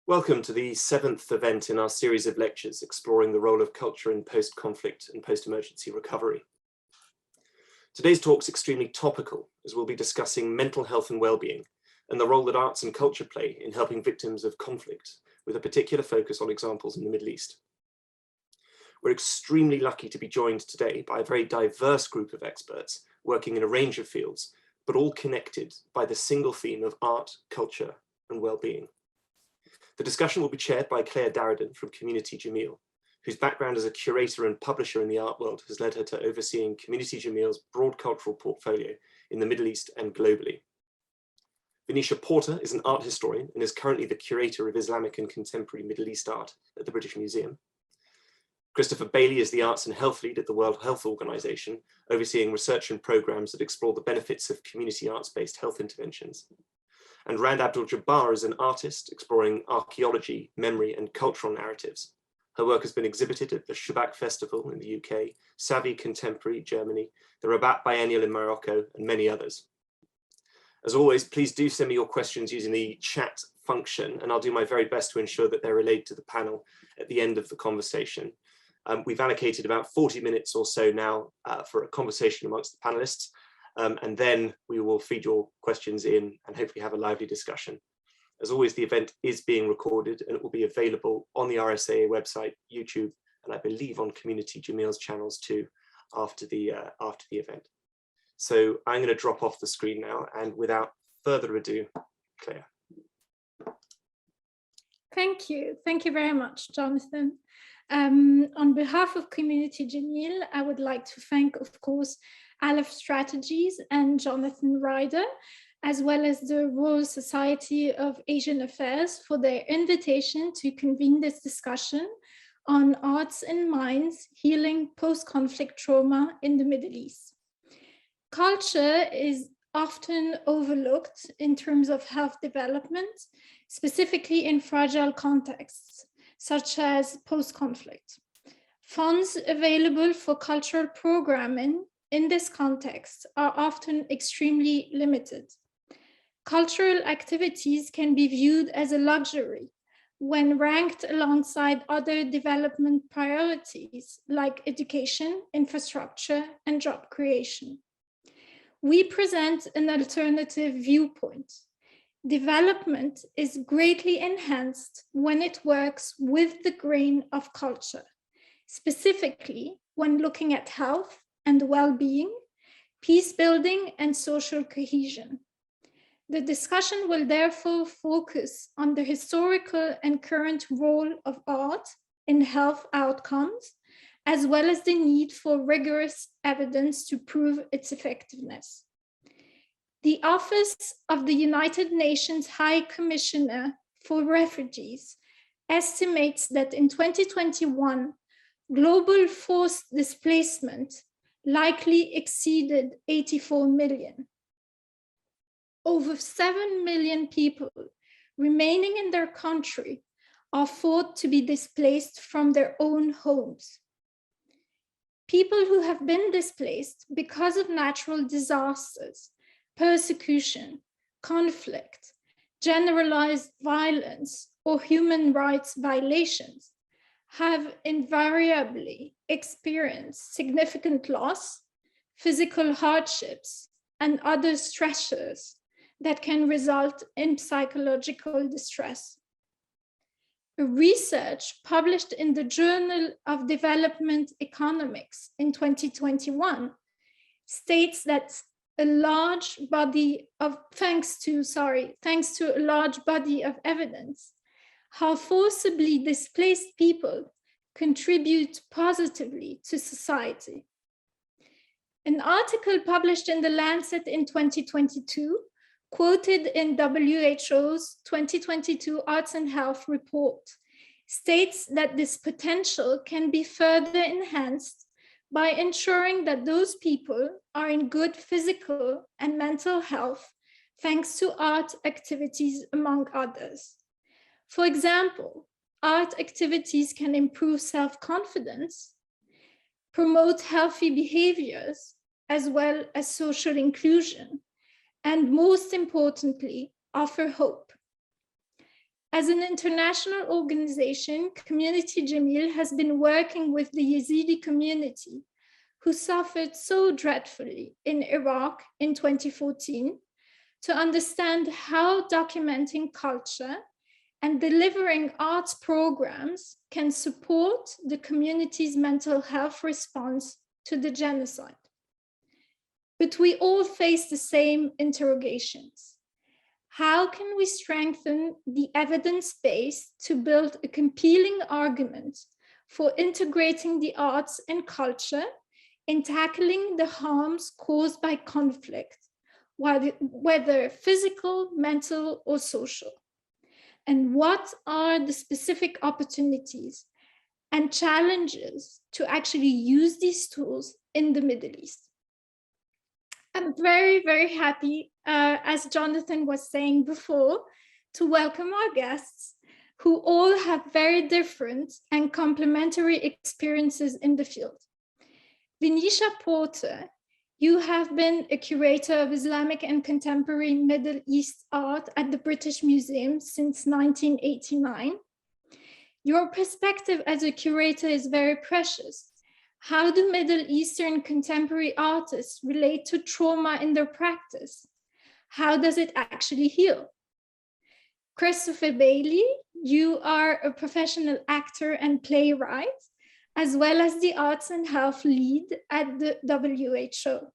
Welcome to the 7th event in our series of lectures exploring the role of culture in post-conflict and post-emergency recovery. Today's talk is extremely topical, as we'll be discussing mental health and well-being and the role that arts and culture play in helping victims of conflict, with a particular focus on examples in the Middle East. We're extremely lucky to be joined today by a very diverse group of experts working in a range of fields, but all connected by the single theme of art, culture, and well-being. The discussion will be chaired by Cléa Daridan from Community Jameel, whose background as a curator and publisher in the art world has led her to overseeing Community Jameel's broad cultural portfolio in the Middle East and globally. Venetia Porter is an art historian and is currently the curator of Islamic and contemporary Middle East art at the British Museum. Christopher Bailey is the Arts and Health Lead at the World Health Organization, overseeing research and programs that explore the benefits of community arts-based health interventions. And Abdul Jabbar is an artist exploring archaeology, memory, and cultural narratives. Her work has been exhibited at the Shabak Festival in the UK, Savvy Contemporary Germany, the Rabat Biennial in Morocco, and many others. As always, please do send me your questions using the chat function, and I'll do my very best to ensure that they're relayed to the panel at the end of the conversation. We've allocated about 40 minutes or so now for a conversation amongst the panelists. And then we will feed your questions in and hopefully have a lively discussion. As always, the event is being recorded and it will be available on the RSAA website, YouTube, and I believe on Community Jameel's channels too after the event. So I'm going to drop off the screen now, and without further ado, Cléa. Thank you. Thank you very much, Jonathan. On behalf of Community Jameel, I would like to thank, of course, Aleph Strategies and Jonathan Ryder, as well as the Royal Society of Asian Affairs for their invitation to convene this discussion on arts and minds healing post-conflict trauma in the Middle East. Culture is often overlooked in terms of health development, specifically in fragile contexts, such as post-conflict. Funds available for cultural programming in this context are often extremely limited. Cultural activities can be viewed as a luxury when ranked alongside other development priorities like education, infrastructure, and job creation. We present an alternative viewpoint. Development is greatly enhanced when it works with the grain of culture, specifically when looking at health and well-being, peace building, and social cohesion. The discussion will therefore focus on the historical and current role of art in health outcomes, as well as the need for rigorous evidence to prove its effectiveness. The Office of the United Nations High Commissioner for Refugees estimates that in 2021, global forced displacement likely exceeded 84 million. Over 7 million people remaining in their country are thought to be displaced from their own homes. People who have been displaced because of natural disasters, persecution, conflict, generalized violence, or human rights violations have invariably experienced significant loss, physical hardships, and other stressors that can result in psychological distress. A research published in the Journal of Development Economics in 2021 states that thanks to a large body of evidence, how forcibly displaced people contribute positively to society. An article published in The Lancet in 2022, quoted in WHO's 2022 Arts and Health report, states that this potential can be further enhanced by ensuring that those people are in good physical and mental health, thanks to art activities, among others. For example, art activities can improve self-confidence, promote healthy behaviors, as well as social inclusion, and most importantly, offer hope. As an international organization, Community Jameel has been working with the Yazidi community who suffered so dreadfully in Iraq in 2014 to understand how documenting culture and delivering arts programs can support the community's mental health response to the genocide. But we all face the same interrogations. How can we strengthen the evidence base to build a compelling argument for integrating the arts and culture in tackling the harms caused by conflict, whether physical, mental, or social? And what are the specific opportunities and challenges to actually use these tools in the Middle East? I'm very, very happy, as Jonathan was saying before, to welcome our guests who all have very different and complementary experiences in the field. Venetia Porter, you have been a curator of Islamic and contemporary Middle East art at the British Museum since 1989. Your perspective as a curator is very precious. How do Middle Eastern contemporary artists relate to trauma in their practice? How does it actually heal? Christopher Bailey, you are a professional actor and playwright, as well as the arts and health lead at the WHO.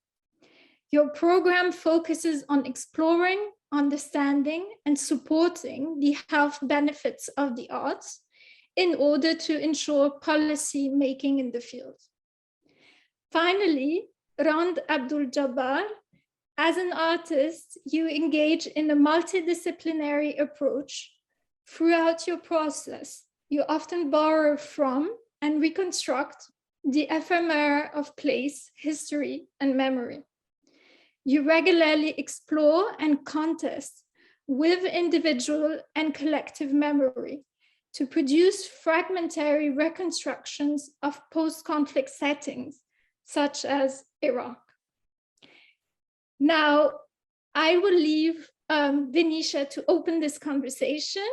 Your program focuses on exploring, understanding, and supporting the health benefits of the arts in order to ensure policy making in the field. Finally, Rand Abdul Jabbar, as an artist, you engage in a multidisciplinary approach. Throughout your process, you often borrow from and reconstruct the ephemera of place, history, and memory. You regularly explore and contest with individual and collective memory to produce fragmentary reconstructions of post-conflict settings, such as Iraq. Now, I will leave Venetia to open this conversation.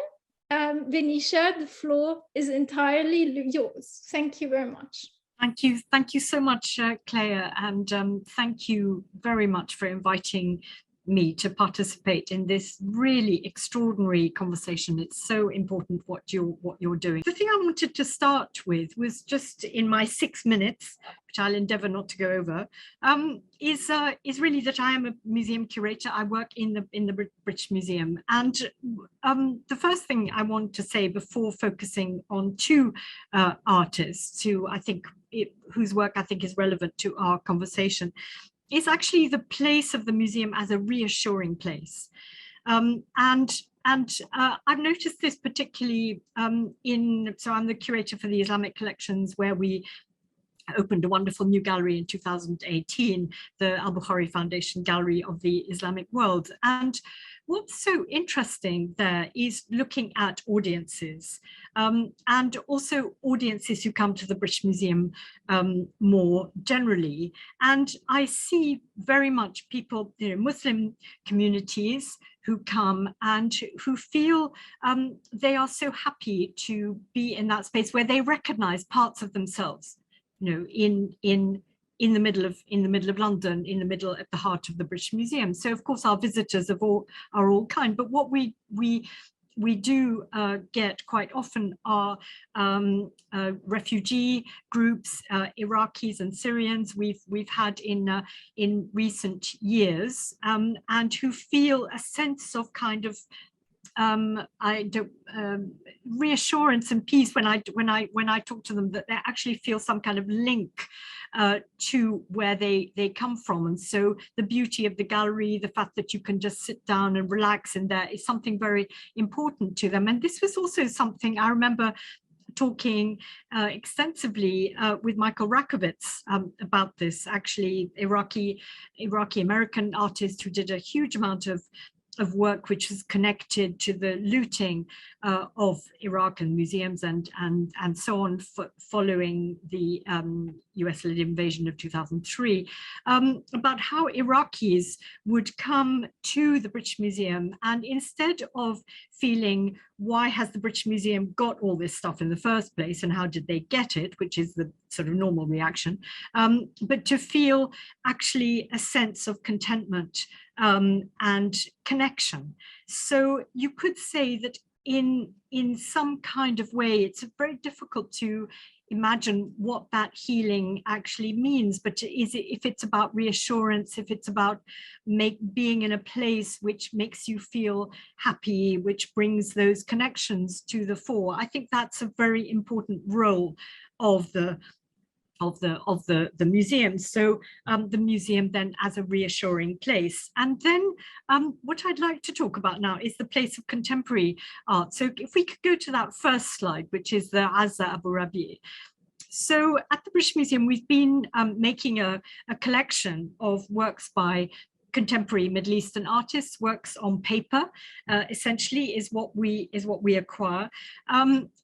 Venetia, the floor is entirely yours. Thank you very much. Thank you so much, Cléa, and thank you very much for inviting me to participate in this really extraordinary conversation. It's so important what you're doing. The thing I wanted to start with was just in my 6 minutes, which I'll endeavour not to go over, is really that I am a museum curator. I work in the British Museum, and the first thing I want to say before focusing on two artists whose work I think is relevant to our conversation, is actually the place of the museum as a reassuring place. I've noticed this particularly so I'm the curator for the Islamic collections, where we opened a wonderful new gallery in 2018, the Al-Bukhari Foundation Gallery of the Islamic World. And what's so interesting there is looking at audiences, and also audiences who come to the British Museum more generally. And I see very much people, Muslim communities who come and who feel they are so happy to be in that space where they recognize parts of themselves, in the middle of London, at the heart of the British Museum. So of course our visitors are all kind, but what we do get quite often are refugee groups, Iraqis and Syrians we've had in recent years, and who feel a sense of kind of reassurance and peace when I talk to them, that they actually feel some kind of link to where they come from. And so the beauty of the gallery, the fact that you can just sit down and relax in there, is something very important to them. And this was also something I remember talking extensively with Michael Rakowitz about this, actually Iraqi American artist who did a huge amount of work which was connected to the looting of Iraq and museums and so on, following the US-led invasion of 2003, about how Iraqis would come to the British Museum, and instead of feeling, why has the British Museum got all this stuff in the first place and how did they get it, which is the sort of normal reaction, but to feel actually a sense of contentment and connection. So you could say that in some kind of way, it's very difficult to imagine what that healing actually means, but is it, if it's about reassurance, if it's about being in a place which makes you feel happy, which brings those connections to the fore, I think that's a very important role of the museum. So the museum then as a reassuring place. And then what I'd like to talk about now is the place of contemporary art. So if we could go to that first slide, which is the Azza Abu Rabi. So at the British Museum, we've been making a collection of works by contemporary Middle Eastern artists, works on paper, essentially is what we acquire.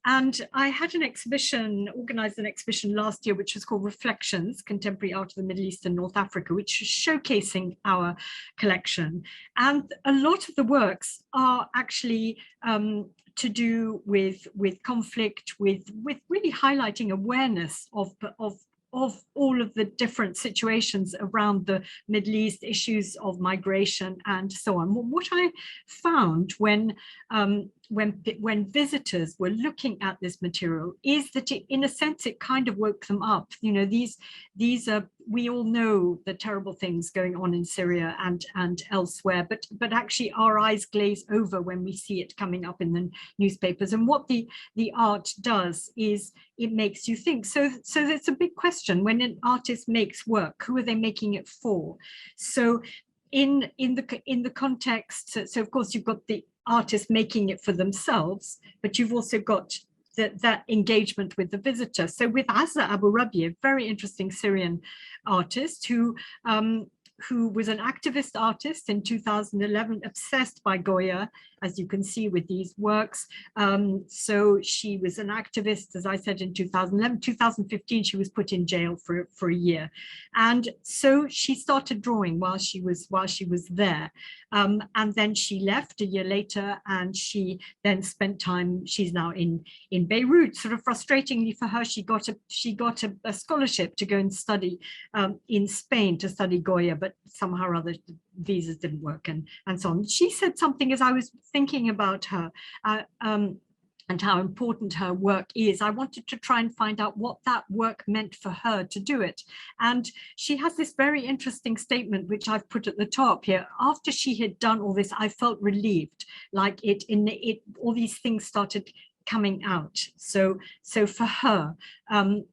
And I had an exhibition, organized an exhibition last year, which was called Reflections, Contemporary Art of the Middle East and North Africa, which is showcasing our collection. And a lot of the works are actually to do with conflict, with really highlighting awareness of all of the different situations around the Middle East, issues of migration and so on. What I found when visitors were looking at this material is that in a sense it kind of woke them up. You know, these are, we all know the terrible things going on in Syria and elsewhere, but actually our eyes glaze over when we see it coming up in the newspapers. And what the art does is it makes you think. So it's a big question. When an artist makes work, who are they making it for? So in the context, so of course you've got the artists making it for themselves, but you've also got that engagement with the visitor. So with Azza Abu Rabi, a very interesting Syrian artist who was an activist artist in 2011, obsessed by Goya, as you can see with these works. So she was an activist, as I said, in 2011. 2015, she was put in jail for a year. And so she started drawing while she was there. And then she left a year later, and she then spent time, she's now in Beirut. Sort of frustratingly for her, she got a scholarship to go and study in Spain, to study Goya, but somehow or other visas didn't work and so on. She said something as I was thinking about her and how important her work is. I wanted to try and find out what that work meant for her to do it. And she has this very interesting statement, which I've put at the top here. After she had done all this, I felt relieved, like all these things started coming out. So for her,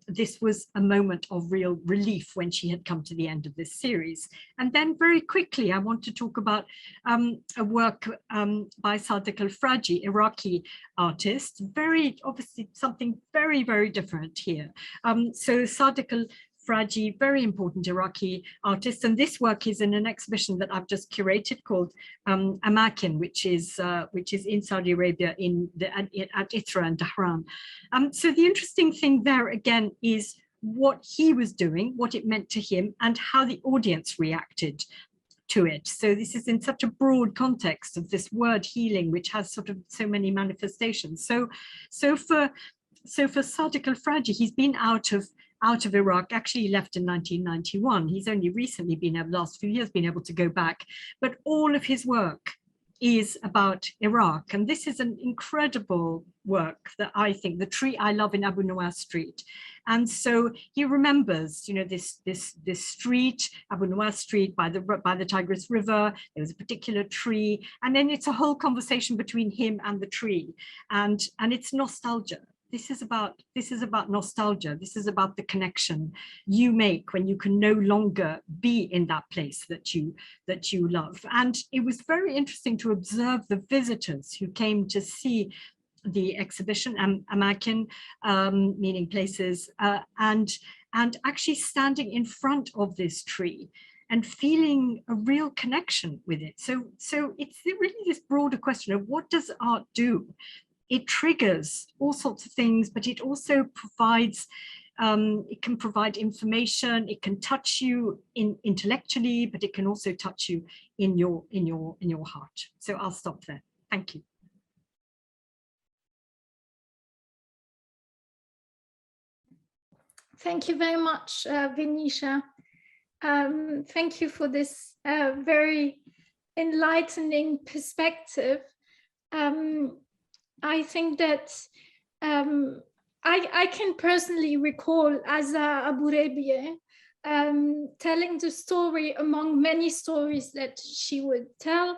this was a moment of real relief when she had come to the end of this series. And then very quickly, I want to talk about a work by Sadiq al-Fraji, Iraqi artist, very obviously something very, very different here. So Sadiq al-Fraji, very important Iraqi artist, and this work is in an exhibition that I've just curated called Amakin, which is in Saudi Arabia at Ithra and Dahran. So the interesting thing there again is what he was doing, what it meant to him, and how the audience reacted to it. So this is in such a broad context of this word healing, which has sort of so many manifestations. So for Sadiq al-Fraji, he's been out of Iraq, actually left in 1991. He's only recently last few years been able to go back, but all of his work is about Iraq. And this is an incredible work that I think, The Tree I Love in Abu Nuwas Street. And so he remembers, you know, this street, Abu Nuwas Street by the Tigris River. There was a particular tree, and then it's a whole conversation between him and the tree, and it's nostalgia. This is about nostalgia. This is about the connection you make when you can no longer be in that place that you love. And it was very interesting to observe the visitors who came to see the exhibition, Amakin, meaning places, and actually standing in front of this tree and feeling a real connection with it. So it's really this broader question of what does art do? It triggers all sorts of things, but it also provides It can provide information. It can touch you intellectually, but it can also touch you in your heart. So I'll stop there. Thank you. Thank you very much, Venetia. Thank you for this very enlightening perspective. I think that I can personally recall Azza Abu Rabieh telling the story among many stories that she would tell.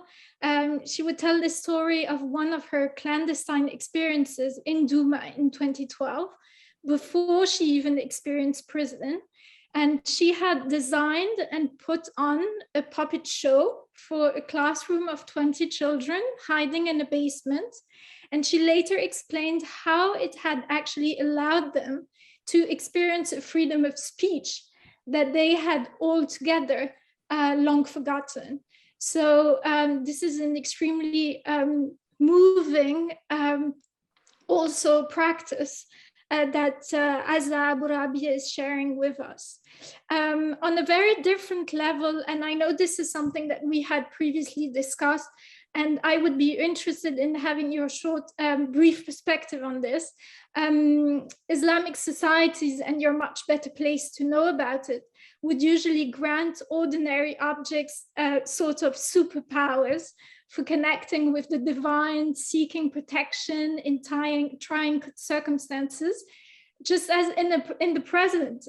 She would tell the story of one of her clandestine experiences in Douma in 2012, before she even experienced prison. And she had designed and put on a puppet show for a classroom of 20 children hiding in a basement. And she later explained how it had actually allowed them to experience a freedom of speech that they had altogether long forgotten. So this is an extremely moving also practice that Azza Abu Rabieh is sharing with us. On a very different level, and I know this is something that we had previously discussed, and I would be interested in having your short, brief perspective on this. Islamic societies, and you're much better placed to know about it, would usually grant ordinary objects sort of superpowers for connecting with the divine, seeking protection in trying circumstances, just as in the present,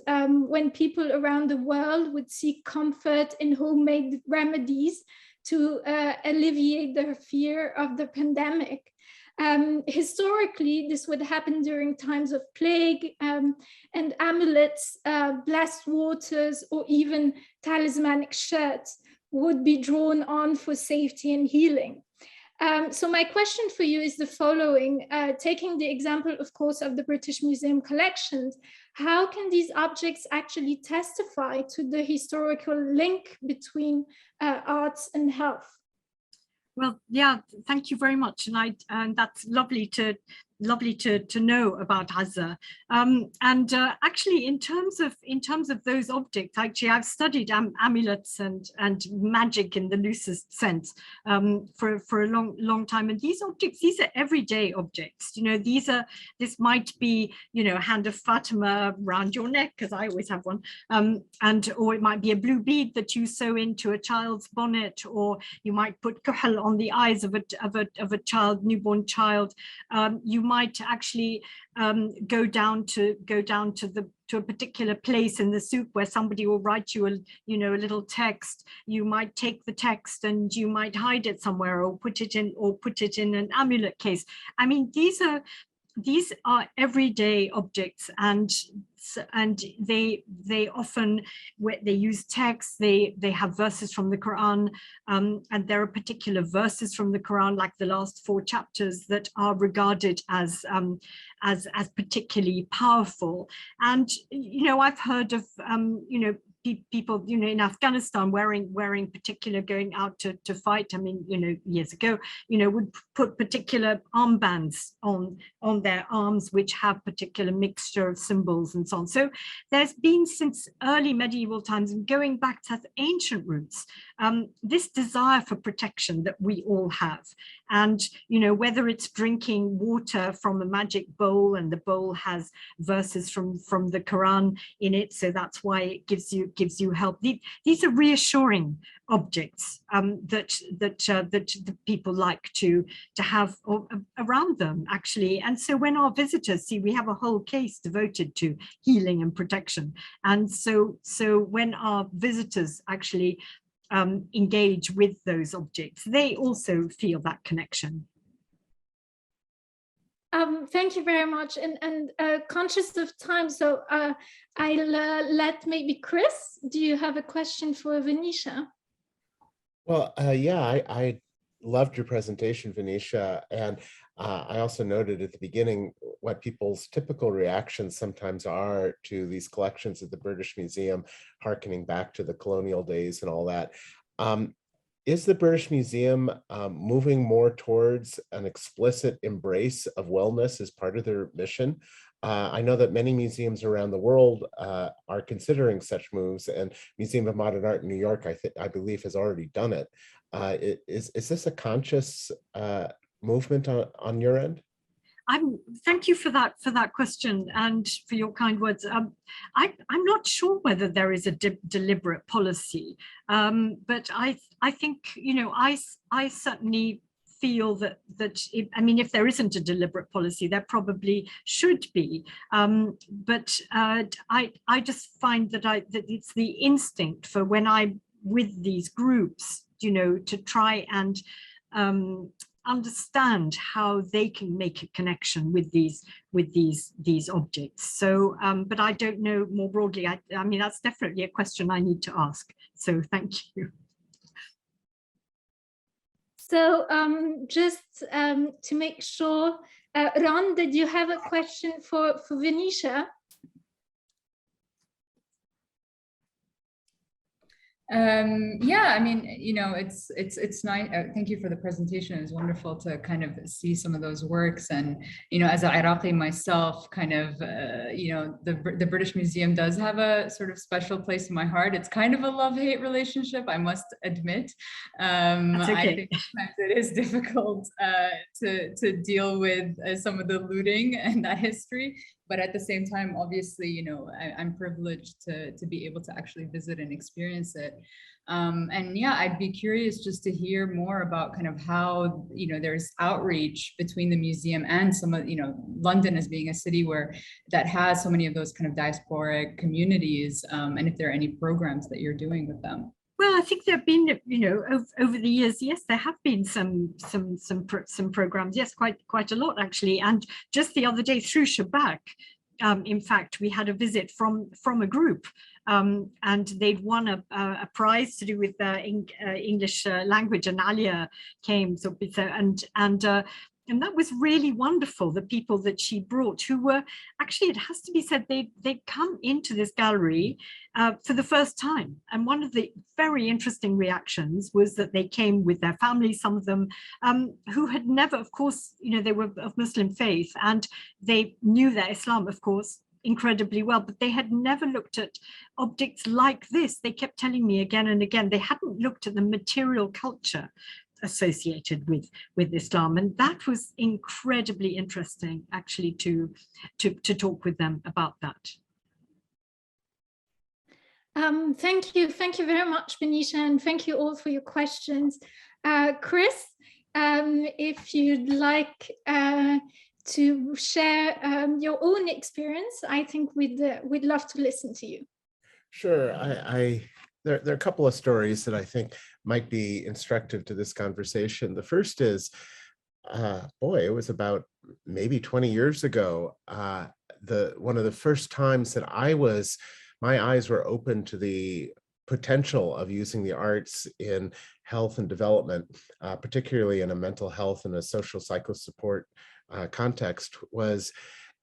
when people around the world would seek comfort in homemade remedies to alleviate their fear of the pandemic. Historically, this would happen during times of plague, and amulets, blessed waters, or even talismanic shirts would be drawn on for safety and healing. So my question for you is the following. Taking the example, of course, of the British Museum collections, how can these objects actually testify to the historical link between arts and health? Well, yeah, thank you very much, and that's lovely to know about Azza. Actually, in terms of those objects, actually, I've studied amulets and magic in the loosest sense for a long time. And these objects, these are everyday objects. You know, this might be, you know, a hand of Fatima around your neck, because I always have one, or it might be a blue bead that you sew into a child's bonnet, or you might put kuhl on the eyes of a child, newborn child. You might actually go down to a particular place in the souk where somebody will write you a little text. You might take the text and you might hide it somewhere, or put it in an amulet case. I mean, these are everyday objects, and they often, they use text, they have verses from the Quran, and there are particular verses from the Quran, like the last 4 chapters, that are regarded as particularly powerful. And you know, I've heard of you know, people, you know, in Afghanistan wearing particular, going out to fight. I mean, you know, years ago, you know, would put particular armbands on their arms, which have particular mixture of symbols and so on. So there's been, since early medieval times and going back to ancient roots, this desire for protection that we all have. And, you know, whether it's drinking water from a magic bowl, and the bowl has verses from the Quran in it, so that's why it gives you help. These are reassuring objects that the people like to have around them, actually. And so when our visitors see, we have a whole case devoted to healing and protection, and so when our visitors actually engage with those objects, they also feel that connection. Thank you very much, and conscious of time, so I'll let maybe Chris, do you have a question for Venetia? Well, yeah, I loved your presentation, Venetia, and I also noted at the beginning what people's typical reactions sometimes are to these collections at the British Museum, harkening back to the colonial days and all that. Is the British Museum moving more towards an explicit embrace of wellness as part of their mission? I know that many museums around the world are considering such moves, and Museum of Modern Art in New York, I believe, has already done it. Is this a conscious movement on your end? Thank you for that question and for your kind words. I'm not sure whether there is a deliberate policy, but I think, you know, I certainly feel that if there isn't a deliberate policy, there probably should be. But I just find that it's the instinct for when I'm with these groups, you know, to try and understand how they can make a connection with these objects. So, but I don't know more broadly. I mean, that's definitely a question I need to ask. So thank you. So just to make sure, Ron, did you have a question for Venetia? Yeah, I mean, you know, it's nice. Thank you for the presentation. It was wonderful to kind of see some of those works. And, you know, as an Iraqi myself, kind of, you know, the British Museum does have a sort of special place in my heart. It's kind of a love-hate relationship, I must admit. That's okay. I think sometimes it is difficult to deal with some of the looting and that history. But at the same time, obviously, you know, I'm privileged to be able to actually visit and experience it. And yeah, I'd be curious just to hear more about kind of how, you know, there's outreach between the museum and some of, you know, London as being a city that has so many of those kind of diasporic communities, and if there are any programs that you're doing with them. Well, I think there have been, you know, over the years, yes, there have been some programs, yes, quite a lot actually. And just the other day through Jabbar, in fact, we had a visit from a group, and they'd won a prize to do with English language, and Alia came. And that was really wonderful. The people that she brought, who were actually, it has to be said, they'd come into this gallery for the first time. And one of the very interesting reactions was that they came with their families, some of them who had never, of course, you know, they were of Muslim faith and they knew their Islam, of course, incredibly well, but they had never looked at objects like this. They kept telling me again and again, they hadn't looked at the material culture associated with Islam, and that was incredibly interesting actually to talk with them about that. Thank you very much, Venetia, and thank you all for your questions. Chris, if you'd like to share your own experience, I think we'd love to listen to you. Sure. There are a couple of stories that I think might be instructive to this conversation. The first is, boy, it was about maybe 20 years ago. One of the first times that my eyes were open to the potential of using the arts in health and development, particularly in a mental health and a social psychosupport context, was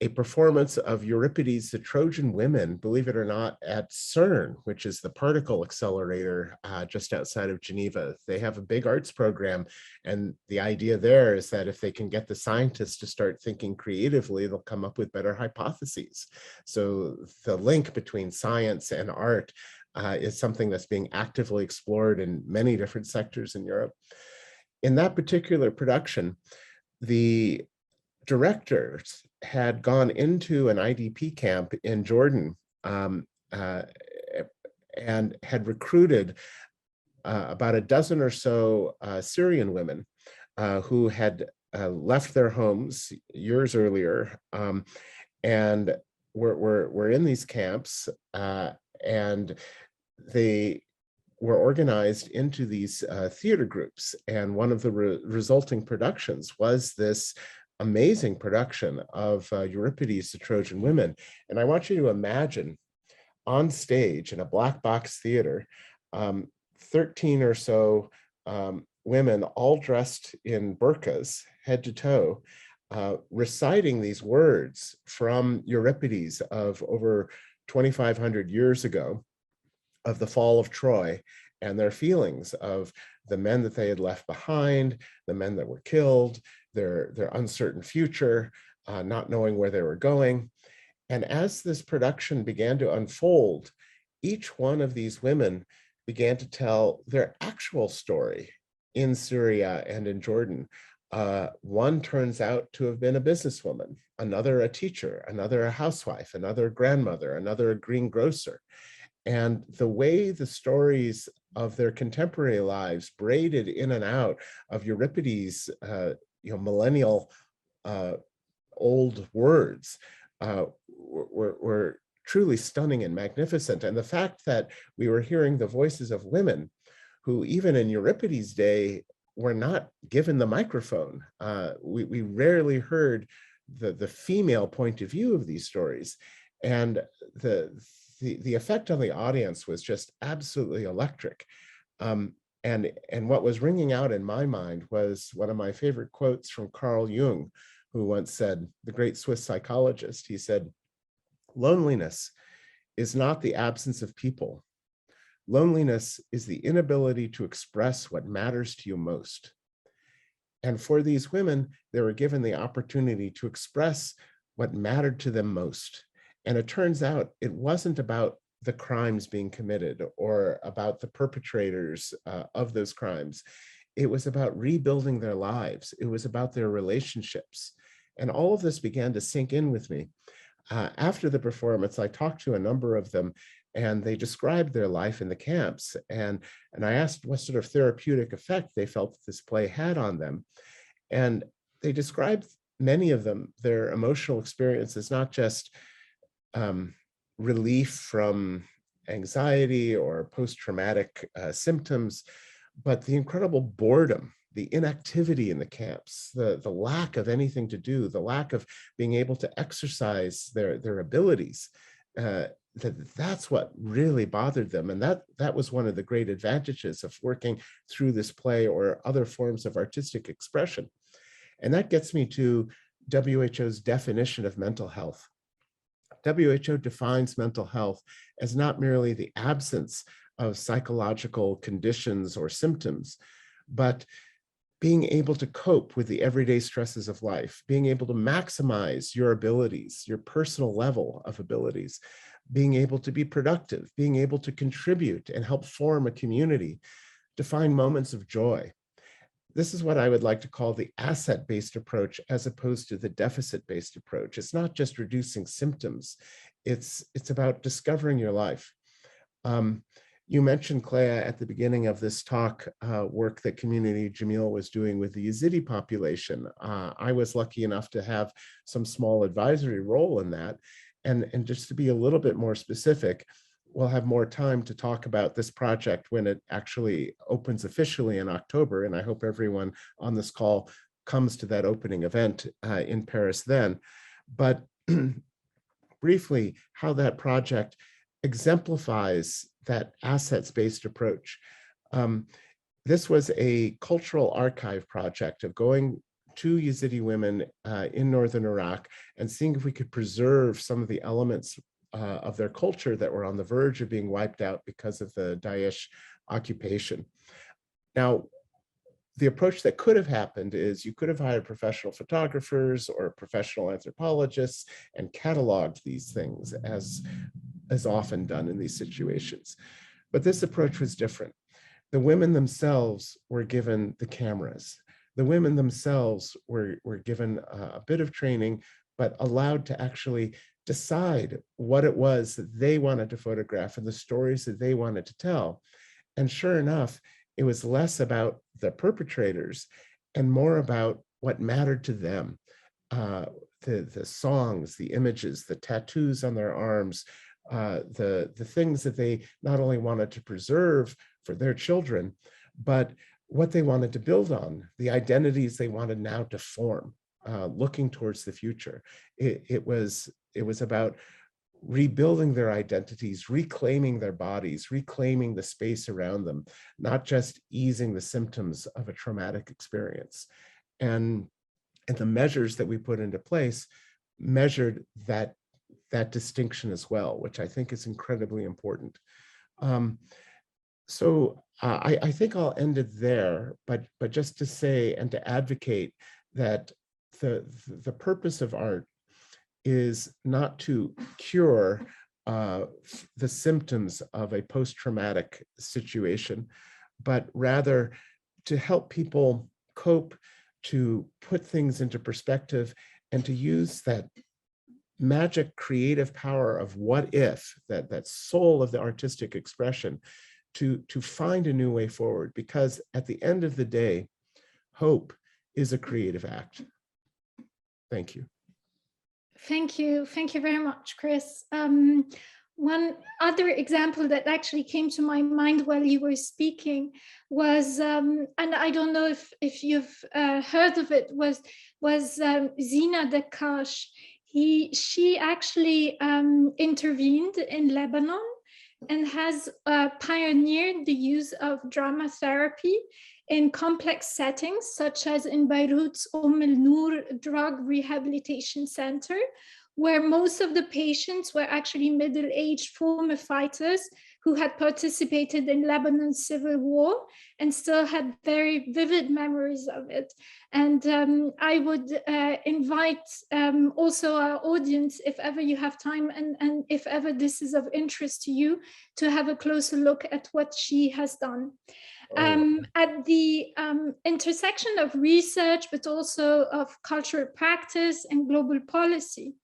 a performance of Euripides, the Trojan Women, believe it or not, at CERN, which is the particle accelerator just outside of Geneva. They have a big arts program, and the idea there is that if they can get the scientists to start thinking creatively, they'll come up with better hypotheses. So the link between science and art is something that's being actively explored in many different sectors in Europe. In that particular production, the directors had gone into an IDP camp in Jordan and had recruited about a dozen or so Syrian women who had left their homes years earlier and were in these camps, and they were organized into these theater groups. And one of the resulting productions was this amazing production of Euripides, the Trojan Women. And I want you to imagine on stage in a black box theater, 13 or so women all dressed in burqas, head to toe, reciting these words from Euripides of over 2,500 years ago, of the fall of Troy, and their feelings of the men that they had left behind, the men that were killed, their uncertain future, not knowing where they were going. And as this production began to unfold, each one of these women began to tell their actual story in Syria and in Jordan. One turns out to have been a businesswoman, another a teacher, another a housewife, another a grandmother, another a greengrocer. And the way the stories of their contemporary lives braided in and out of Euripides' millennial old words were truly stunning and magnificent. And the fact that we were hearing the voices of women who, even in Euripides' day, were not given the microphone. We rarely heard the female point of view of these stories. And the effect on the audience was just absolutely electric. And what was ringing out in my mind was one of my favorite quotes from Carl Jung, who once said, the great Swiss psychologist, he said, "Loneliness is not the absence of people. Loneliness is the inability to express what matters to you most." And for these women, they were given the opportunity to express what mattered to them most. And it turns out it wasn't about the crimes being committed or about the perpetrators of those crimes. It was about rebuilding their lives. It was about their relationships. And all of this began to sink in with me. After the performance, I talked to a number of them, and they described their life in the camps. And I asked what sort of therapeutic effect they felt that this play had on them. And they described, many of them, their emotional experiences, not just relief from anxiety or post-traumatic symptoms, but the incredible boredom, the inactivity in the camps, the lack of anything to do, the lack of being able to exercise their abilities. That's what really bothered them. And that was one of the great advantages of working through this play or other forms of artistic expression. And that gets me to WHO's definition of mental health. WHO defines mental health as not merely the absence of psychological conditions or symptoms, but being able to cope with the everyday stresses of life, being able to maximize your abilities, your personal level of abilities, being able to be productive, being able to contribute and help form a community, to find moments of joy. This is what I would like to call the asset-based approach as opposed to the deficit-based approach. It's not just reducing symptoms. It's about discovering your life. You mentioned, Cléa, at the beginning of this talk, work that Community Jameel was doing with the Yazidi population. I was lucky enough to have some small advisory role in that. And just to be a little bit more specific, we'll have more time to talk about this project when it actually opens officially in October. And I hope everyone on this call comes to that opening event in Paris then. But briefly, how that project exemplifies that assets-based approach. This was a cultural archive project of going to Yazidi women in northern Iraq and seeing if we could preserve some of the elements of their culture that were on the verge of being wiped out because of the Daesh occupation. Now, the approach that could have happened is you could have hired professional photographers or professional anthropologists and cataloged these things as often done in these situations. But this approach was different. The women themselves were given the cameras. The women themselves were given a bit of training, but allowed to actually decide what it was that they wanted to photograph and the stories that they wanted to tell. And sure enough, it was less about the perpetrators and more about what mattered to them. The songs, the images, the tattoos on their arms, the things that they not only wanted to preserve for their children, but what they wanted to build on, the identities they wanted now to form, looking towards the future. It was about rebuilding their identities, reclaiming their bodies, reclaiming the space around them, not just easing the symptoms of a traumatic experience. And the measures that we put into place measured that distinction as well, which I think is incredibly important. So I think I'll end it there, but just to say and to advocate that the purpose of art is not to cure the symptoms of a post-traumatic situation, but rather to help people cope, to put things into perspective, and to use that magic creative power of what if, that soul of the artistic expression, to find a new way forward. Because at the end of the day, hope is a creative act. Thank you. Thank you very much, Chris. One other example that actually came to my mind while you were speaking was, and I don't know if you've heard of it, was Zina Dakash. She actually intervened in Lebanon and has pioneered the use of drama therapy in complex settings, such as in Beirut's Al-Noor Drug Rehabilitation Center, where most of the patients were actually middle-aged former fighters who had participated in Lebanon's civil war and still had very vivid memories of it. And I would invite also our audience, if ever you have time and if ever this is of interest to you, to have a closer look at what she has done. At the intersection of research, but also of cultural practice and global policy,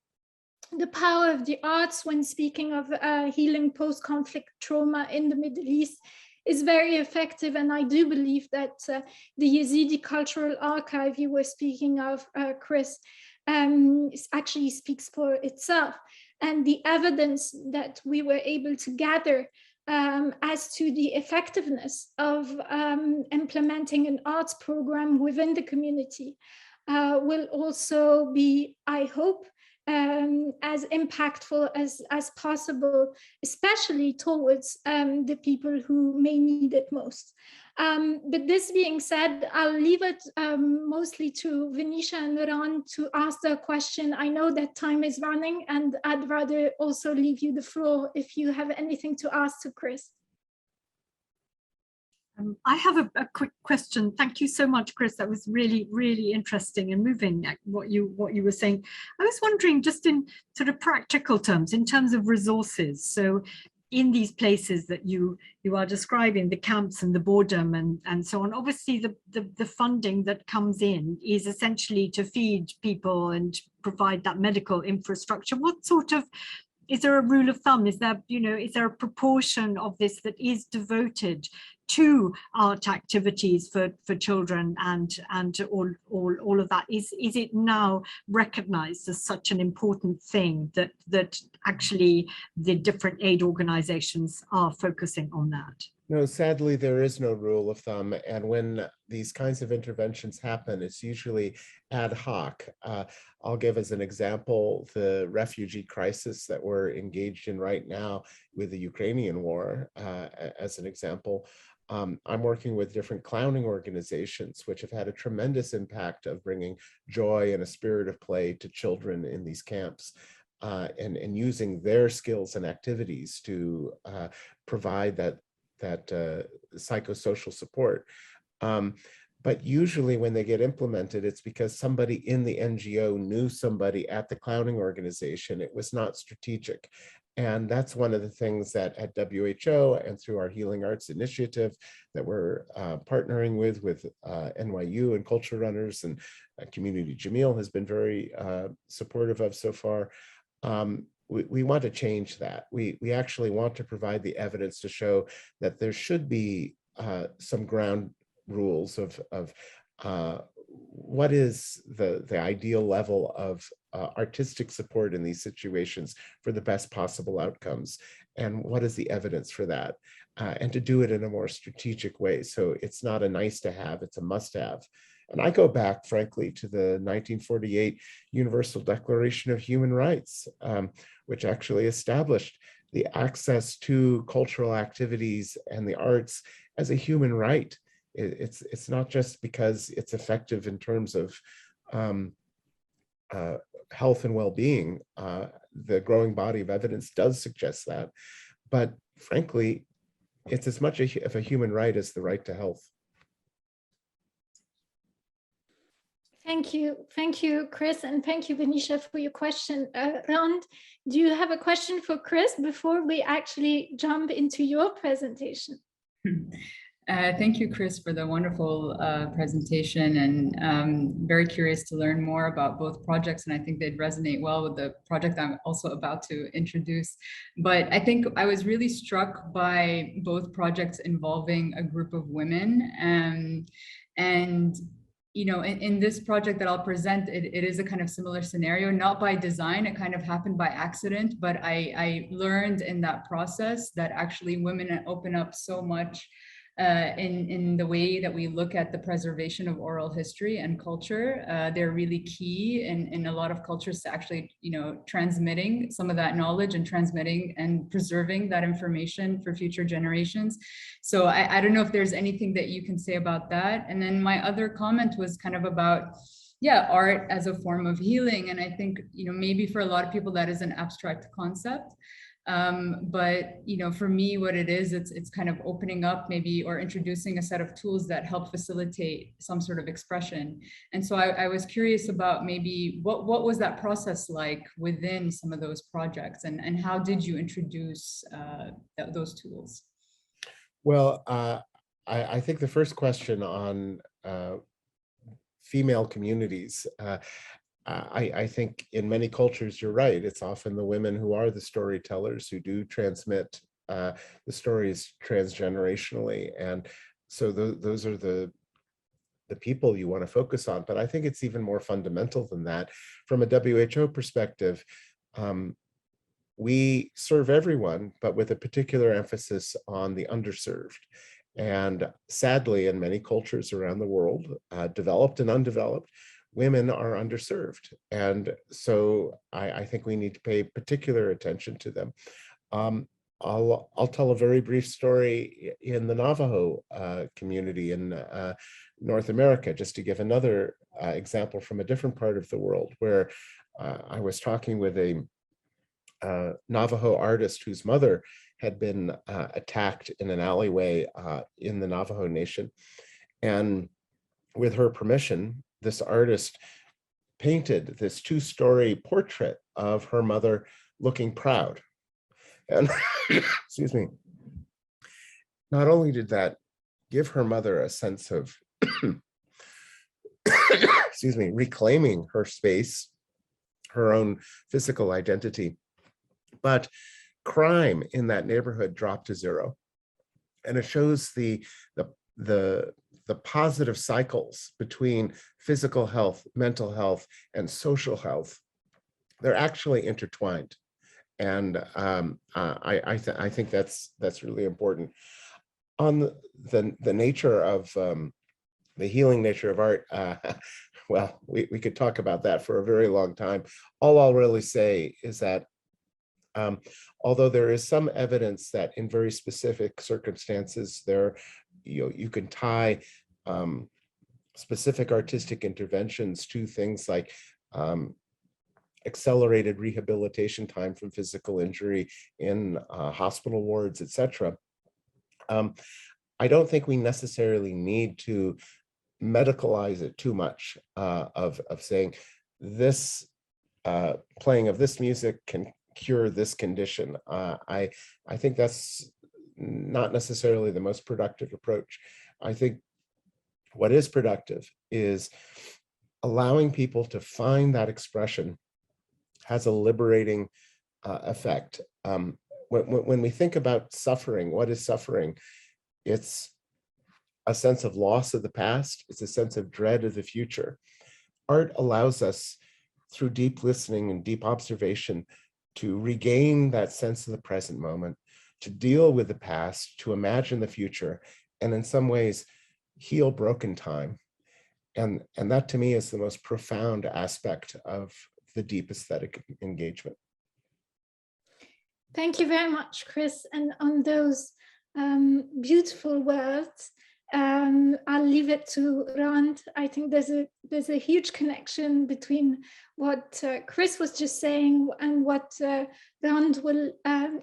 the power of the arts when speaking of healing post-conflict trauma in the Middle East is very effective. And I do believe that the Yazidi Cultural Archive you were speaking of, Chris, actually speaks for itself. And the evidence that we were able to gather as to the effectiveness of implementing an arts program within the community will also be, I hope, as impactful as possible, especially towards the people who may need it most. But this being said, I'll leave it mostly to Venetia and Nuran to ask the question. I know that time is running, and I'd rather also leave you the floor if you have anything to ask to Chris. I have a quick question. Thank you so much, Chris. That was really, really interesting and moving, what you were saying. I was wondering, just in sort of practical terms, in terms of resources. So in these places that you are describing, the camps and the boredom and so on, obviously the funding that comes in is essentially to feed people and provide that medical infrastructure. What sort of, is there a rule of thumb? Is there, is there a proportion of this that is devoted to art activities for children and all of that? Is it now recognized as such an important thing that actually the different aid organizations are focusing on that? No, sadly, there is no rule of thumb. And when these kinds of interventions happen, it's usually ad hoc. I'll give as an example the refugee crisis that we're engaged in right now with the Ukrainian war, as an example. I'm working with different clowning organizations, which have had a tremendous impact of bringing joy and a spirit of play to children in these camps. And using their skills and activities to provide that psychosocial support. But usually when they get implemented, it's because somebody in the NGO knew somebody at the clowning organization. It was not strategic. And that's one of the things that at WHO and through our Healing Arts Initiative that we're partnering with NYU and Culture Runners and Community Jameel has been very supportive of so far. We want to change that. We actually want to provide the evidence to show that there should be some ground rules of what is the ideal level of artistic support in these situations for the best possible outcomes, and what is the evidence for that, and to do it in a more strategic way. So it's not a nice to have, it's a must have. And I go back, frankly, to the 1948 Universal Declaration of Human Rights, which actually established the access to cultural activities and the arts as a human right. It's not just because it's effective in terms of health and well-being. The growing body of evidence does suggest that. But frankly, it's as much of a human right as the right to health. Thank you, Chris, and thank you, Venetia, for your question. Rand, do you have a question for Chris before we actually jump into your presentation? Thank you, Chris, for the wonderful presentation, and very curious to learn more about both projects, and I think they'd resonate well with the project I'm also about to introduce. But I think I was really struck by both projects involving a group of women, and you know, in this project that I'll present, it is a kind of similar scenario, not by design, it kind of happened by accident, but I learned in that process that actually women open up so much in the way that we look at the preservation of oral history and culture. They're really key in a lot of cultures to actually, you know, transmitting some of that knowledge and transmitting and preserving that information for future generations. So I don't know if there's anything that you can say about that. And then my other comment was kind of about, yeah, art as a form of healing. And I think, you know, maybe for a lot of people that is an abstract concept. But you know, for me, what it is, it's kind of opening up maybe, or introducing a set of tools that help facilitate some sort of expression. And so I was curious about maybe what was that process like within some of those projects, and how did you introduce those tools? Well, I think the first question on female communities, I think in many cultures, you're right. It's often the women who are the storytellers who do transmit the stories transgenerationally. And so those are the people you want to focus on. But I think it's even more fundamental than that. From a WHO perspective, we serve everyone, but with a particular emphasis on the underserved. And sadly, in many cultures around the world, developed and undeveloped, women are underserved. And so I think we need to pay particular attention to them. I'll tell a very brief story in the Navajo community in North America, just to give another example from a different part of the world, where I was talking with a Navajo artist whose mother had been attacked in an alleyway in the Navajo Nation. And with her permission, this artist painted this 2-story portrait of her mother looking proud. And excuse me, not only did that give her mother a sense of excuse me, reclaiming her space, her own physical identity, but crime in that neighborhood dropped to zero. And it shows the positive cycles between physical health, mental health, and social health. They're actually intertwined. And I think that's really important. On the nature of the healing nature of art, well, we could talk about that for a very long time. All I'll really say is that although there is some evidence that in very specific circumstances you can tie specific artistic interventions to things like accelerated rehabilitation time from physical injury in hospital wards, etc. I don't think we necessarily need to medicalize it too much, of saying this playing of this music can cure this condition. I think that's not necessarily the most productive approach. I think what is productive is allowing people to find that expression has a liberating effect. When we think about suffering, what is suffering? It's a sense of loss of the past. It's a sense of dread of the future. Art allows us, through deep listening and deep observation, to regain that sense of the present moment, to deal with the past, to imagine the future, and in some ways heal broken time. And that to me is the most profound aspect of the deep aesthetic engagement. Thank you very much, Chris. And on those beautiful words, I'll leave it to Rand. I think there's a huge connection between what Chris was just saying and what Rand will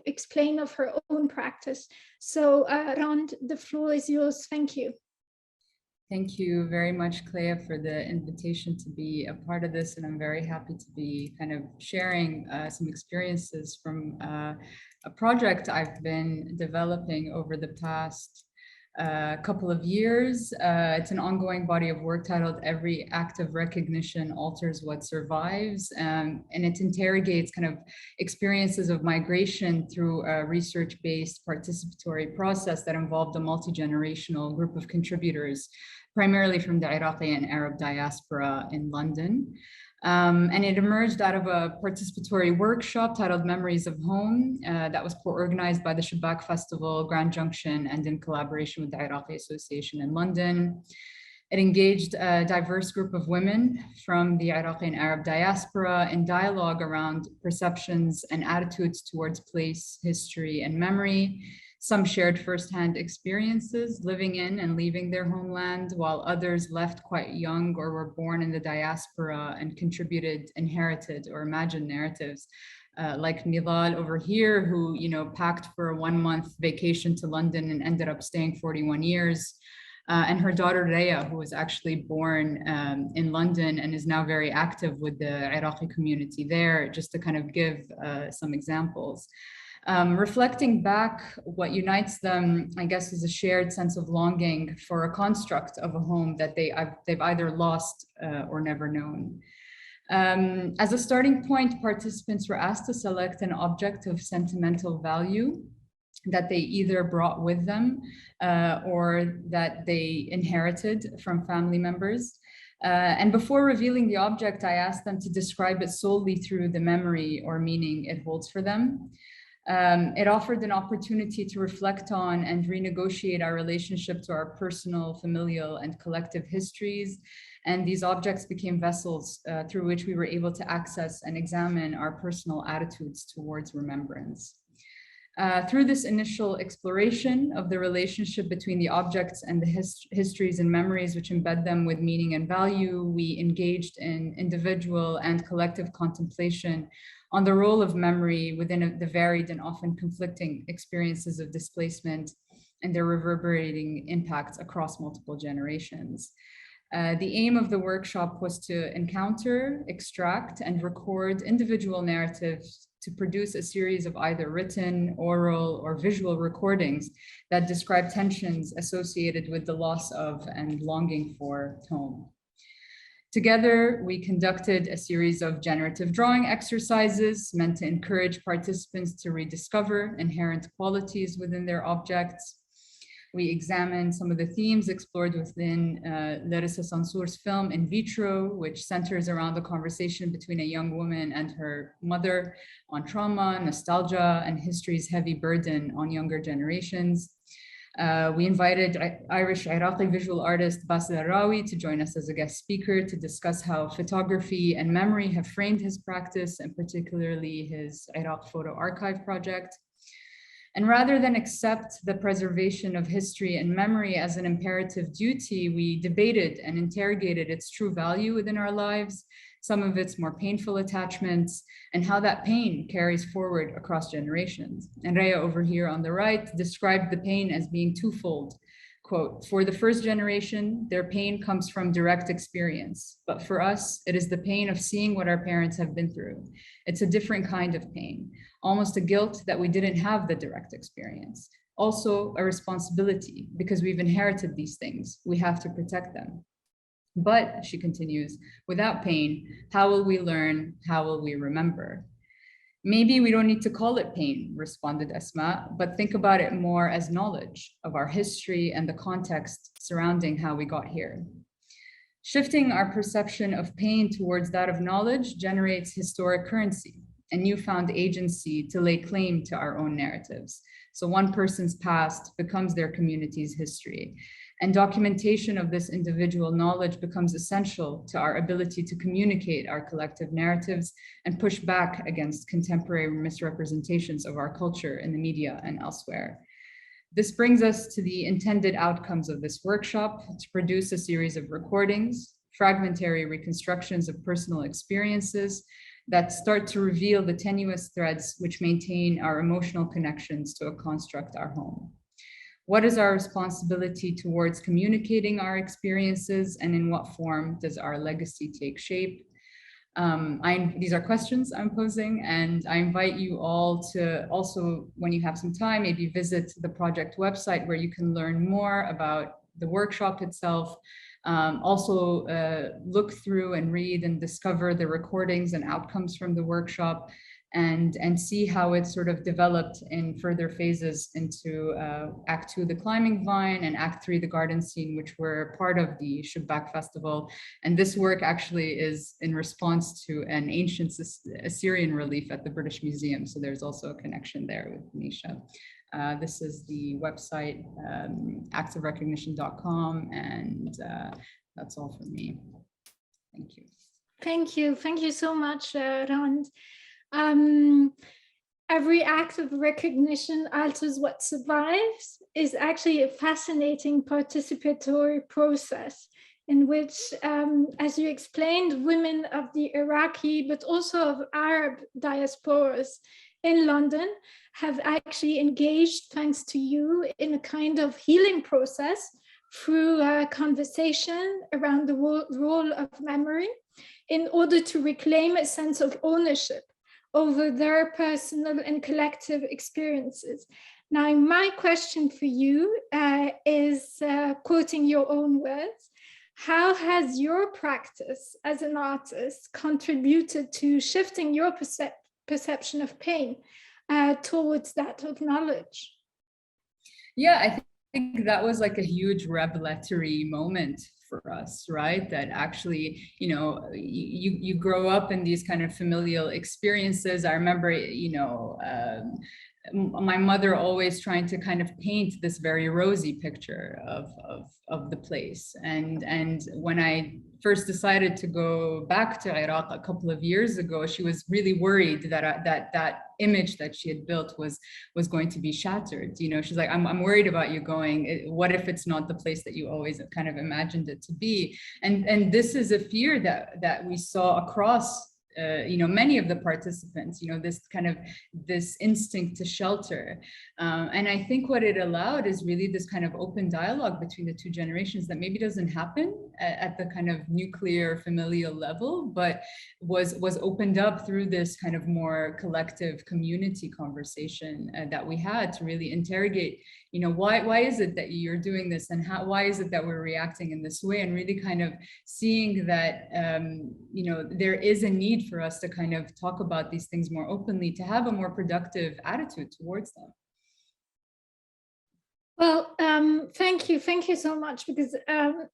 explain of her own practice. So Rand, the floor is yours. Thank you. Thank you very much, Cléa, for the invitation to be a part of this. And I'm very happy to be kind of sharing some experiences from a project I've been developing over the past couple of years. It's an ongoing body of work titled "Every Act of Recognition Alters What Survives," and it interrogates kind of experiences of migration through a research-based participatory process that involved a multi-generational group of contributors, primarily from the Iraqi and Arab diaspora in London. And it emerged out of a participatory workshop titled Memories of Home that was co-organized by the Shabak Festival, Grand Junction, and in collaboration with the Iraqi Association in London. It engaged a diverse group of women from the Iraqi and Arab diaspora in dialogue around perceptions and attitudes towards place, history, and memory. Some shared firsthand experiences living in and leaving their homeland, while others left quite young or were born in the diaspora and contributed inherited or imagined narratives. Like Nidal over here, who packed for a 1-month vacation to London and ended up staying 41 years. And her daughter Raya, who was actually born in London and is now very active with the Iraqi community there, just to kind of give some examples. Reflecting back, what unites them, I guess, is a shared sense of longing for a construct of a home that they've either lost or never known. As a starting point, participants were asked to select an object of sentimental value that they either brought with them or that they inherited from family members. And before revealing the object, I asked them to describe it solely through the memory or meaning it holds for them. It offered an opportunity to reflect on and renegotiate our relationship to our personal, familial, and collective histories. And these objects became vessels through which we were able to access and examine our personal attitudes towards remembrance. Through this initial exploration of the relationship between the objects and the histories and memories which embed them with meaning and value, we engaged in individual and collective contemplation on the role of memory within the varied and often conflicting experiences of displacement and their reverberating impacts across multiple generations. The aim of the workshop was to encounter, extract, and record individual narratives to produce a series of either written, oral, or visual recordings that describe tensions associated with the loss of and longing for home. Together, we conducted a series of generative drawing exercises meant to encourage participants to rediscover inherent qualities within their objects. We examined some of the themes explored within Larissa Sansour's film In Vitro, which centers around the conversation between a young woman and her mother on trauma, nostalgia, and history's heavy burden on younger generations. We invited Irish-Iraqi visual artist Basil Arawi to join us as a guest speaker to discuss how photography and memory have framed his practice, and particularly his Iraq Photo Archive project. And rather than accept the preservation of history and memory as an imperative duty, we debated and interrogated its true value within our lives, some of its more painful attachments, and how that pain carries forward across generations. And Raya over here on the right described the pain as being twofold. Quote, "For the first generation, their pain comes from direct experience. But for us, it is the pain of seeing what our parents have been through. It's a different kind of pain, almost a guilt that we didn't have the direct experience. Also a responsibility, because we've inherited these things. We have to protect them. But," she continues, "without pain, how will we learn? How will we remember?" "Maybe we don't need to call it pain," responded Asma, "but think about it more as knowledge of our history and the context surrounding how we got here." Shifting our perception of pain towards that of knowledge generates historic currency and newfound agency to lay claim to our own narratives. So one person's past becomes their community's history. And documentation of this individual knowledge becomes essential to our ability to communicate our collective narratives and push back against contemporary misrepresentations of our culture in the media and elsewhere. This brings us to the intended outcomes of this workshop: to produce a series of recordings, fragmentary reconstructions of personal experiences that start to reveal the tenuous threads which maintain our emotional connections to a construct, our home. What is our responsibility towards communicating our experiences, and in what form does our legacy take shape? These are questions I'm posing, and I invite you all to also, when you have some time, maybe visit the project website where you can learn more about the workshop itself. Also look through and read and discover the recordings and outcomes from the workshop, and see how it sort of developed in further phases into Act 2, the climbing vine, and Act 3, the garden scene, which were part of the Shubbak festival. And this work actually is in response to an ancient Assyrian relief at the British Museum. So there's also a connection there with Venetia. This is the website, actsofrecognition.com, and that's all from me. Thank you. Thank you so much, Rand. Every act of recognition alters what survives is actually a fascinating participatory process in which, as you explained, women of the Iraqi, but also of Arab diasporas in London have actually engaged, thanks to you, in a kind of healing process through conversation around the role of memory in order to reclaim a sense of ownership over their personal and collective experiences. Now, my question for you is, quoting your own words, how has your practice as an artist contributed to shifting your perception of pain towards that of knowledge? Yeah, I think that was like a huge revelatory moment for us, right? That actually, you know, you grow up in these kind of familial experiences. I remember, you know, my mother always trying to kind of paint this very rosy picture of the place. And when I first decided to go back to Iraq a couple of years ago, she was really worried that that image that she had built was going to be shattered. You know, she's like, I'm worried about you going. What if it's not the place that you always kind of imagined it to be? And this is a fear that we saw across you know, many of the participants, you know, this instinct to shelter. And I think what it allowed is really this kind of open dialogue between the two generations that maybe doesn't happen at the kind of nuclear familial level, but was opened up through this kind of more collective community conversation that we had to really interrogate, you know, why is it that you're doing this, and why is it that we're reacting in this way, and really kind of seeing that, you know, there is a need for us to kind of talk about these things more openly, to have a more productive attitude towards them. Well, thank you so much, because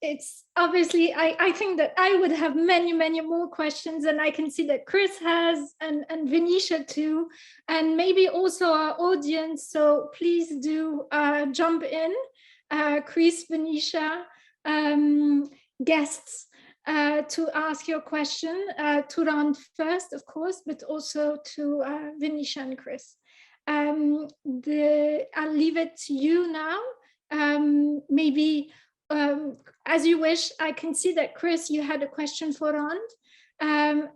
it's obviously, I think that I would have many more questions, and I can see that Chris has, and Venetia too, and maybe also our audience. So please do jump in, Chris, Venetia, guests, to ask your question to Rand first, of course, but also to Venetia and Chris. I'll leave it to you now. Maybe as you wish. I can see that, Chris, you had a question for Rand,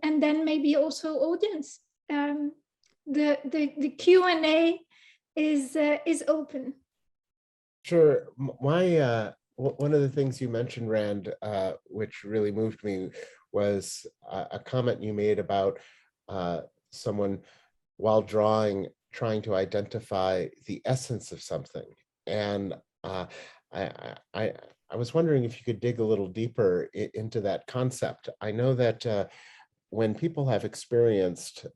and then maybe also audience. The Q&A is open. Sure. One of the things you mentioned, Rand, which really moved me, was a comment you made about someone, while drawing, trying to identify the essence of something. And I was wondering if you could dig a little deeper into that concept. I know that when people have experienced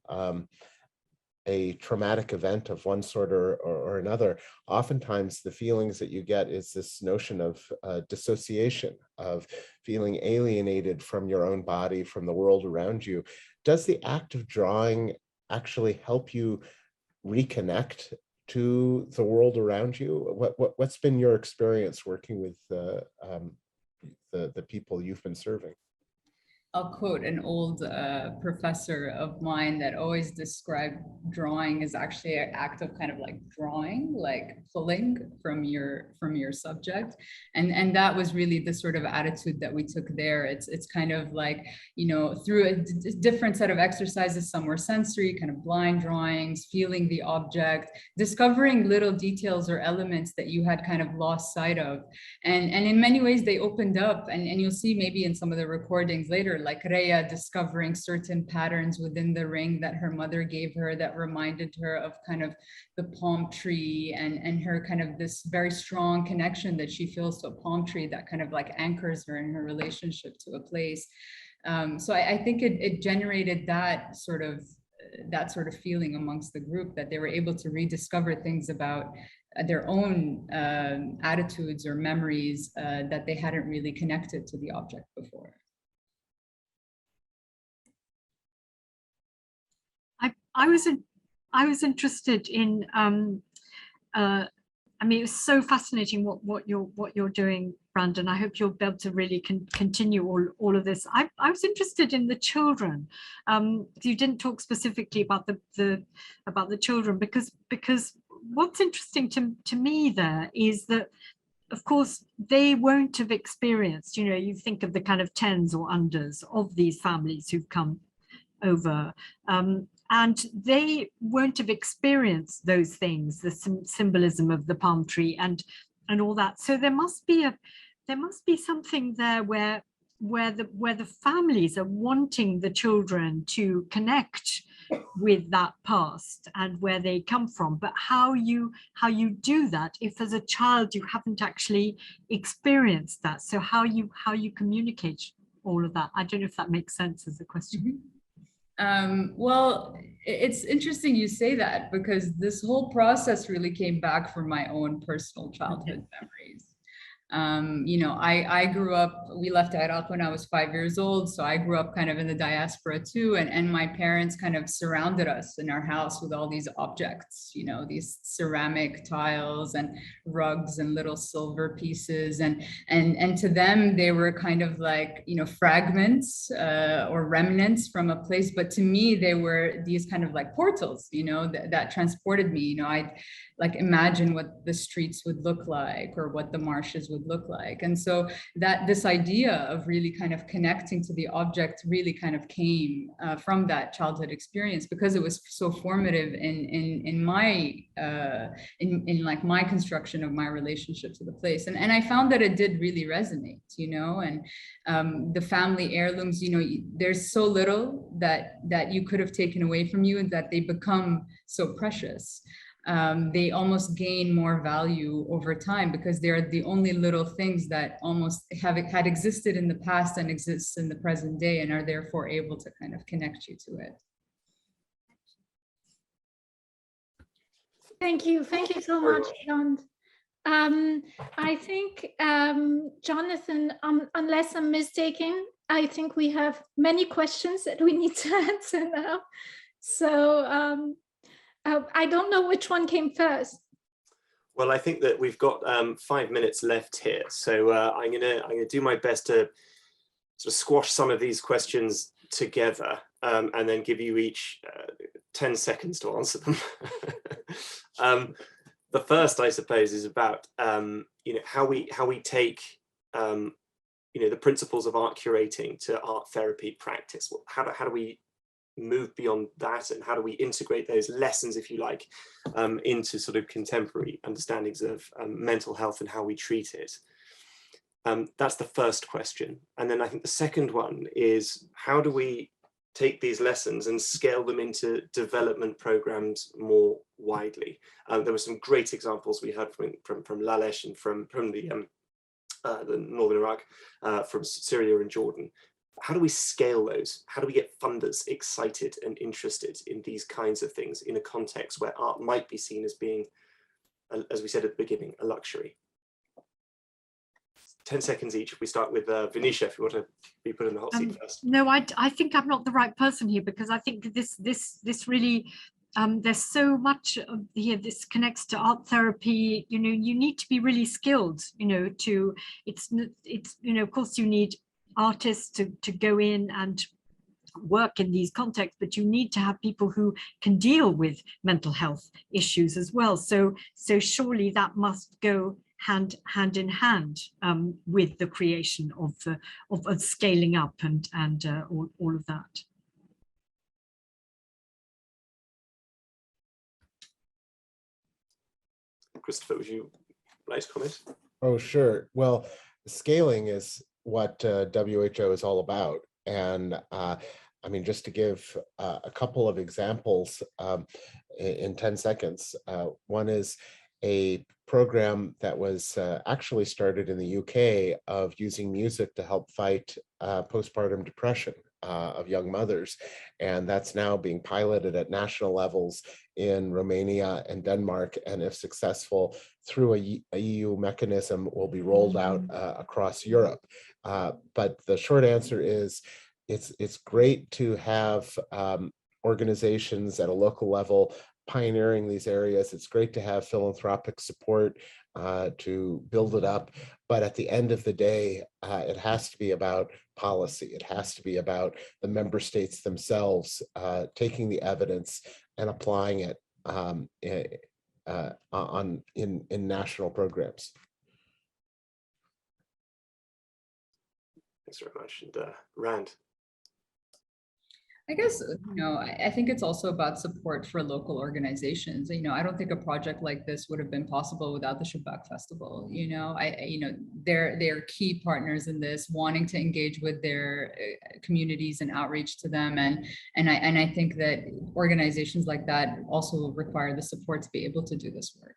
a traumatic event of one sort or another, oftentimes the feelings that you get is this notion of dissociation, of feeling alienated from your own body, from the world around you. Does the act of drawing actually help you reconnect to the world around you? What's been your experience working with the people you've been serving? I'll quote an old professor of mine that always described drawing as actually an act of kind of like drawing, like pulling from your subject, and that was really the sort of attitude that we took there. It's kind of like, you know, through a different set of exercises. Some were sensory, kind of blind drawings, feeling the object, discovering little details or elements that you had kind of lost sight of, and in many ways they opened up, and you'll see maybe in some of the recordings later, like Rhea discovering certain patterns within the ring that her mother gave her that reminded her of kind of the palm tree, and her kind of this very strong connection that she feels to a palm tree that kind of like anchors her in her relationship to a place. So I think it generated that sort of feeling amongst the group, that they were able to rediscover things about their own attitudes or memories that they hadn't really connected to the object before. I was interested in, I mean, it was so fascinating what you're doing, Brandon. I hope you'll be able to really continue all of this. I was interested in the children. You didn't talk specifically about the children, because what's interesting to me there is that, of course, they won't have experienced, you know, you think of the kind of tens or unders of these families who've come over, and they won't have experienced those things, the symbolism of the palm tree and all that. So there must be something there where the families are wanting the children to connect with that past and where they come from, but how you do that if as a child you haven't actually experienced that. So how you communicate all of that. I don't know if that makes sense as a question. Mm-hmm. Well, it's interesting you say that, because this whole process really came back from my own personal childhood memories. You know, I grew up, we left Iraq when I was 5 years old. So I grew up kind of in the diaspora too. And my parents kind of surrounded us in our house with all these objects, you know, these ceramic tiles and rugs and little silver pieces. And to them, they were kind of like, you know, fragments or remnants from a place. But to me, they were these kind of like portals, you know, that transported me. You know, I'd like imagine what the streets would look like or what the marshes would look like. And so that this idea of really kind of connecting to the object really kind of came from that childhood experience, because it was so formative in my in like my construction of my relationship to the place. And I found that it did really resonate, you know, and the family heirlooms, you know, there's so little that you could have taken away from you, and that they become so precious. They almost gain more value over time, because they're the only little things that almost had existed in the past and exists in the present day, and are therefore able to kind of connect you to it. Thank you so much, John. I think, Jonathan, unless I'm mistaken, I think we have many questions that we need to answer now. So I don't know which one came first. Well, I think that we've got 5 minutes left here, so I'm gonna do my best to sort of squash some of these questions together, and then give you each 10 seconds to answer them. The first, I suppose, is about you know, how we take you know, the principles of art curating to art therapy practice. Well, how do we move beyond that, and how do we integrate those lessons, if you like, into sort of contemporary understandings of mental health and how we treat it? That's the first question. And then I think the second one is, how do we take these lessons and scale them into development programs more widely? There were some great examples we heard from Lalesh and from the northern Iraq, from Syria and Jordan. How do we scale those? How do we get funders excited and interested in these kinds of things in a context where art might be seen as being, as we said at the beginning, a luxury? 10 seconds each. If we start with Venetia, if you want to be put in the hot seat first. No, I think I'm not the right person here, because I think this really, there's so much here. This connects to art therapy. You know, you need to be really skilled, you know, it's, you know, of course you need artists to go in and work in these contexts, but you need to have people who can deal with mental health issues as well. So surely that must go hand in hand with the creation of scaling up and all of that. Christopher, would you like to comment? Oh, sure. Well, scaling is what WHO is all about. And I mean, just to give a couple of examples in 10 seconds, one is a program that was actually started in the UK of using music to help fight postpartum depression of young mothers. And that's now being piloted at national levels in Romania and Denmark. And if successful, through a EU mechanism, will be rolled out across Europe. But the short answer is, it's great to have organizations at a local level pioneering these areas. It's great to have philanthropic support to build it up. But at the end of the day, it has to be about policy. It has to be about the member states themselves taking the evidence and applying it in national programs. Thanks very much. And Rand. I guess, I think it's also about support for local organizations. I don't think a project like this would have been possible without the Jabbar Festival. They're key partners in this, wanting to engage with their communities and outreach to them. And I think that organizations like that also require the support to be able to do this work.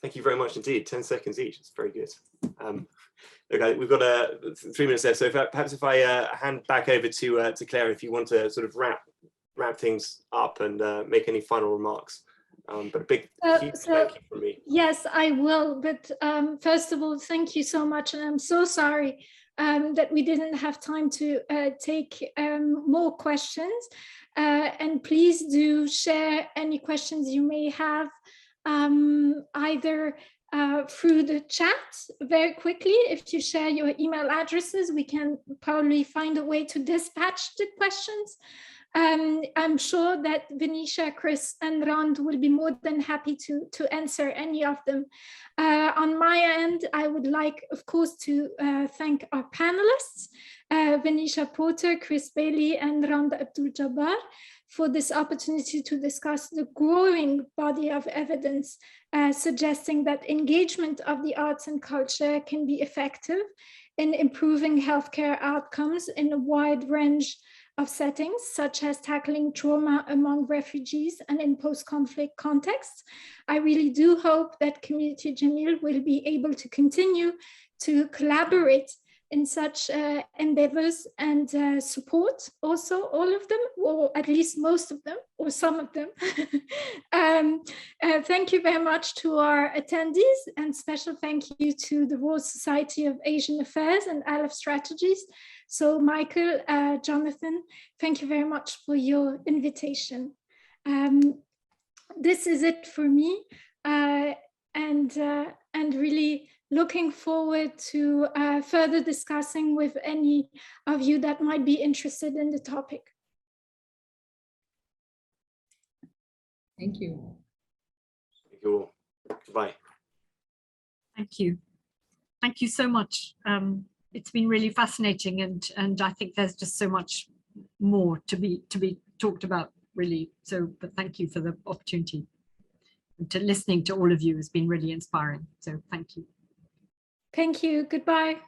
Thank you very much indeed. 10 seconds each. It's very good. Okay, we've got 3 minutes left. So perhaps if I hand back over to Cléa, if you want to sort of wrap things up and make any final remarks. But a big huge thank you from me. Yes, I will. But first of all, thank you so much. And I'm so sorry that we didn't have time to take more questions. And please do share any questions you may have, either through the chat very quickly. If you share your email addresses, we can probably find a way to dispatch the questions. I'm sure that Venetia, Chris, and Rand will be more than happy to answer any of them. On my end, I would like, of course, to thank our panelists, Venetia Porter, Chris Bailey, and Rand Abdul Jabbar, for this opportunity to discuss the growing body of evidence suggesting that engagement of the arts and culture can be effective in improving healthcare outcomes in a wide range of settings, such as tackling trauma among refugees and in post-conflict contexts. I really do hope that Community Jameel will be able to continue to collaborate in such endeavors and support also all of them, or at least most of them, or some of them. Thank you very much to our attendees, and special thank you to the Royal Society of Asian Affairs and Aleph Strategies. So Michael, Jonathan, thank you very much for your invitation. This is it for me, and really looking forward to further discussing with any of you that might be interested in the topic. Thank you. Thank you all. Goodbye. Thank you. Thank you so much. It's been really fascinating, and I think there's just so much more to be talked about, really. So, but thank you for the opportunity. And to listening to all of you has been really inspiring. So thank you. Thank you. Goodbye.